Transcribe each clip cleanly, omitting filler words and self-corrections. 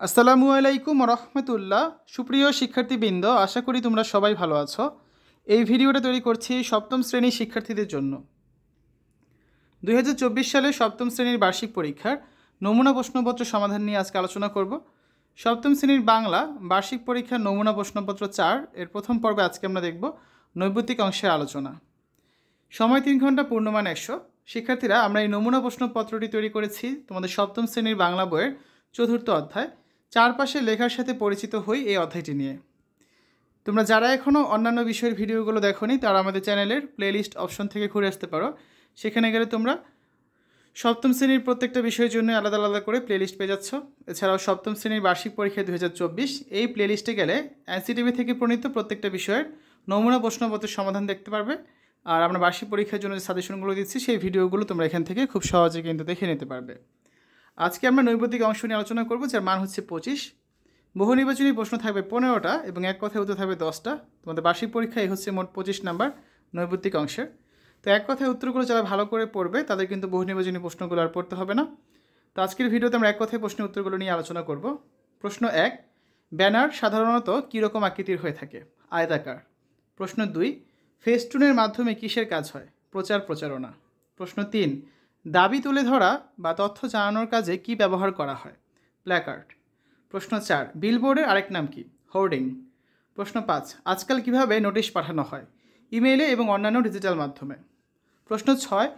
আসসালামু আলাইকুম রহমতুল্লাহ। সুপ্রিয় শিক্ষার্থীবৃন্দ, আশা করি তোমরা সবাই ভালো আছো। এই ভিডিওটা তৈরি করছি সপ্তম শ্রেণীর শিক্ষার্থীদের জন্য। 2024 সালে সপ্তম শ্রেণীর বার্ষিক পরীক্ষার নমুনা প্রশ্নপত্র সমাধান নিয়ে আজকে আলোচনা করব। সপ্তম শ্রেণীর বাংলা বার্ষিক পরীক্ষার নমুনা প্রশ্নপত্র 4 এর প্রথম পর্বে আজকে আমরা দেখব নৈর্ব্যক্তিক অংশের আলোচনা। সময় 3 ঘন্টা, পূর্ণমান 100। শিক্ষার্থীরা, আমরা এই নমুনা প্রশ্নপত্রটি তৈরি করেছি তোমাদের সপ্তম শ্রেণীর বাংলা বইয়ের চতুর্থ অধ্যায় চারপাশে লেখার সাথে পরিচিত হই এই অধ্যায়টি নিয়ে। তোমরা যারা এখনও অন্যান্য বিষয়ের ভিডিওগুলো দেখোনি তারা আমাদের চ্যানেলের প্লেলিস্ট অপশন থেকে ঘুরে আসতে পারো। সেখানে গেলে তোমরা সপ্তম শ্রেণীর প্রত্যেকটা বিষয়ের জন্য আলাদা আলাদা করে প্লেলিস্ট পেয়ে যাচ্ছ। এছাড়াও সপ্তম শ্রেণীর বার্ষিক পরীক্ষা 2024 এই প্লেলিস্টে গেলে এনসিটিভি থেকে প্রণীত প্রত্যেকটা বিষয়ের নমুনা প্রশ্নপত্রের সমাধান দেখতে পারবে। আর আমরা বার্ষিক পরীক্ষার জন্য যে সাজেশনগুলো দিচ্ছি সেই ভিডিওগুলো তোমরা এখান থেকে খুব সহজে কিন্তু দেখে নিতে পারবে। আজকে আমরা নৈর্ব্যক্তিক অংশ নিয়ে আলোচনা করব, যার মান হচ্ছে 25। বহু নির্বাচনী প্রশ্ন থাকবে 15টা এবং এক কথায় উত্তর থাকবে 10টা। তোমাদের বার্ষিক পরীক্ষায় হচ্ছে মোট 25 নাম্বার নৈর্ব্যক্তিক অংশের। তো এক কথায় উত্তরগুলো যারা ভালো করে পড়বে তাদের কিন্তু বহু নির্বাচনী প্রশ্নগুলো আর পড়তে হবে না। তো আজকের ভিডিওতে আমরা এক কথায় প্রশ্নের উত্তরগুলো নিয়ে আলোচনা করব। প্রশ্ন 1, ব্যানার সাধারণত কীরকম আকৃতির হয়ে থাকে? আয়তাকার। প্রশ্ন 2, ফেস্টুনের মাধ্যমে কিসের কাজ হয়? প্রচার প্রচারণা। প্রশ্ন 3, দাবি তুলে ধরা বা তথ্য জানানোর কাজে কি ব্যবহার করা হয়? প্ল্যাকার্ড। প্রশ্ন 4, বিলবোর্ডের আরেক নাম কি? হোর্ডিং। প্রশ্ন 5, আজকাল কিভাবে নোটিশ পাঠানো হয়? ইমেইলে এবং অন্যান্য ডিজিটাল মাধ্যমে। প্রশ্ন 6,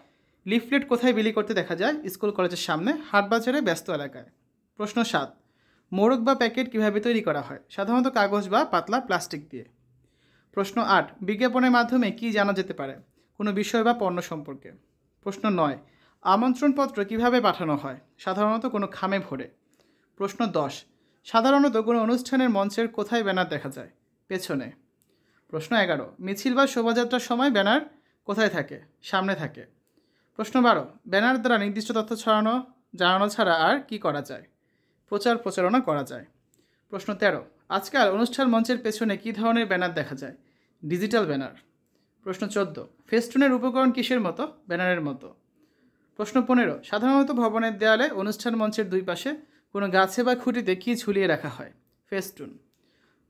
লিফলেট কোথায় বিলি করতে দেখা যায়? স্কুল কলেজের সামনে, হাটবাজারে, ব্যস্ত এলাকায়। প্রশ্ন 7, মোড়ক বা প্যাকেট কিভাবে তৈরি করা হয়? সাধারণত কাগজ বা পাতলা প্লাস্টিক দিয়ে। প্রশ্ন 8, বিজ্ঞাপনের মাধ্যমে কি জানা যেতে পারে? কোনো বিষয় বা পণ্য সম্পর্কে। প্রশ্ন 9, আমন্ত্রণপত্র কিভাবে পাঠানো হয়? সাধারণত কোনো খামে ভরে। প্রশ্ন 10, সাধারণত কোনো অনুষ্ঠানের মঞ্চের কোথায় ব্যানার দেখা যায়? পেছনে। প্রশ্ন 11, মিছিল বা শোভাযাত্রার সময় ব্যানার কোথায় থাকে? সামনে থাকে। প্রশ্ন 12, ব্যানার দ্বারা নির্দিষ্ট তথ্য জানানো ছাড়া আর কি করা যায়? প্রচার প্রচারণা করা যায়। প্রশ্ন 13, আজকাল অনুষ্ঠান মঞ্চের পেছনে কী ধরনের ব্যানার দেখা যায়? Digital banner. প্রশ্ন 14, ফেস্টুনের উপকরণ কিসের মতো? ব্যানারের মতো। প্রশ্ন 15, সাধারণত ভবনের দেয়ালে, অনুষ্ঠান মঞ্চের দুই পাশে, কোনো গাছে বা খুঁটিতে কী ঝুলিয়ে রাখা হয়? ফেস্টুন।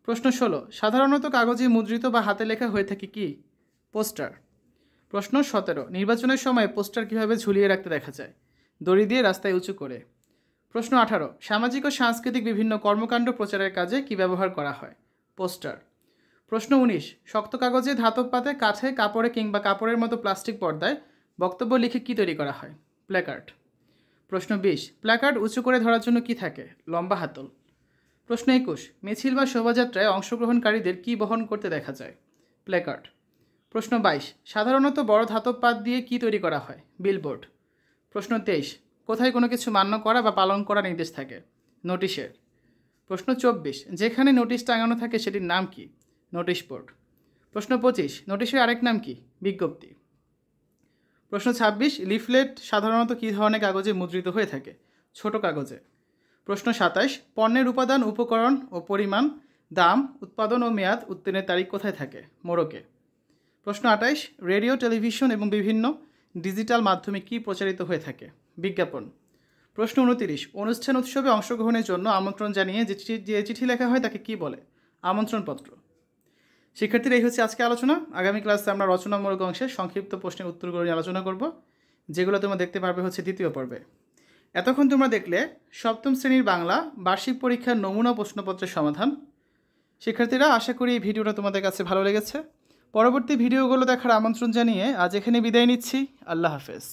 প্রশ্ন 16, সাধারণত কাগজে মুদ্রিত বা হাতে লেখা হয়ে থাকে কি? পোস্টার। প্রশ্ন 17, নির্বাচনের সময় পোস্টার কীভাবে ঝুলিয়ে রাখতে দেখা যায়? দড়ি দিয়ে রাস্তায় উঁচু করে। প্রশ্ন 18, সামাজিক ও সাংস্কৃতিক বিভিন্ন কর্মকাণ্ড প্রচারের কাজে কি ব্যবহার করা হয়? পোস্টার। প্রশ্ন 19, শক্ত কাগজে, ধাতব পাতে, কাঠে, কাপড়ে কিংবা কাপড়ের মতো প্লাস্টিক পর্দায় বক্তব্য লিখে কি তৈরি করা হয়? প্ল্যাকার্ড। প্রশ্ন 20, প্ল্যাকার্ড উঁচু করে ধরার জন্য কি থাকে? লম্বা হাতল। প্রশ্ন 21, মিছিল বা শোভাযাত্রায় অংশগ্রহণকারীদের কি বহন করতে দেখা যায়? প্ল্যাকার্ড। প্রশ্ন 22, সাধারণত বড় ধাতব পাত দিয়ে কি তৈরি করা হয়? বিলবোর্ড। প্রশ্ন 23, কোথায় কোনো কিছু মান্য করা বা পালন করা নির্দেশ থাকে? নোটিশের। প্রশ্ন 24, যেখানে নোটিশ টাঙানো থাকে সেটির নাম কি? Notice board. প্রশ্ন 25, নোটিশের আরেক নাম কি? বিজ্ঞপ্তি। প্রশ্ন 26, লিফলেট সাধারণত কী ধরনের কাগজে মুদ্রিত হয়ে থাকে? ছোট কাগজে। প্রশ্ন 27, পণ্যের উপাদান, উপকরণ ও পরিমাণ, দাম, উৎপাদন ও মেয়াদ উত্তীর্ণের তারিখ কোথায় থাকে? মোড়কে। প্রশ্ন 28, রেডিও, টেলিভিশন এবং বিভিন্ন ডিজিটাল মাধ্যমে কি প্রচারিত হয়ে থাকে? বিজ্ঞাপন। প্রশ্ন 29, অনুষ্ঠান উৎসবে অংশগ্রহণের জন্য আমন্ত্রণ জানিয়ে যে চিঠি লেখা হয় তাকে কি বলে? আমন্ত্রণপত্র। শিক্ষার্থীরা, এই হচ্ছে আজকে আলোচনা। আগামী ক্লাসে আমরা রচনামূলক অংশে সংক্ষিপ্ত প্রশ্নের উত্তরগুলো নিয়ে আলোচনা করব, যেগুলো তোমরা দেখতে পারবে হচ্ছে দ্বিতীয় পর্বে। এতক্ষণ তোমরা দেখলে সপ্তম শ্রেণীর বাংলা বার্ষিক পরীক্ষার নমুনা প্রশ্নপত্রের সমাধান। শিক্ষার্থীরা, আশা করি এই ভিডিওটা তোমাদের কাছে ভালো লেগেছে। পরবর্তী ভিডিওগুলো দেখার আমন্ত্রণ জানিয়ে আজ এখানে বিদায় নিচ্ছি। আল্লাহ হাফেজ।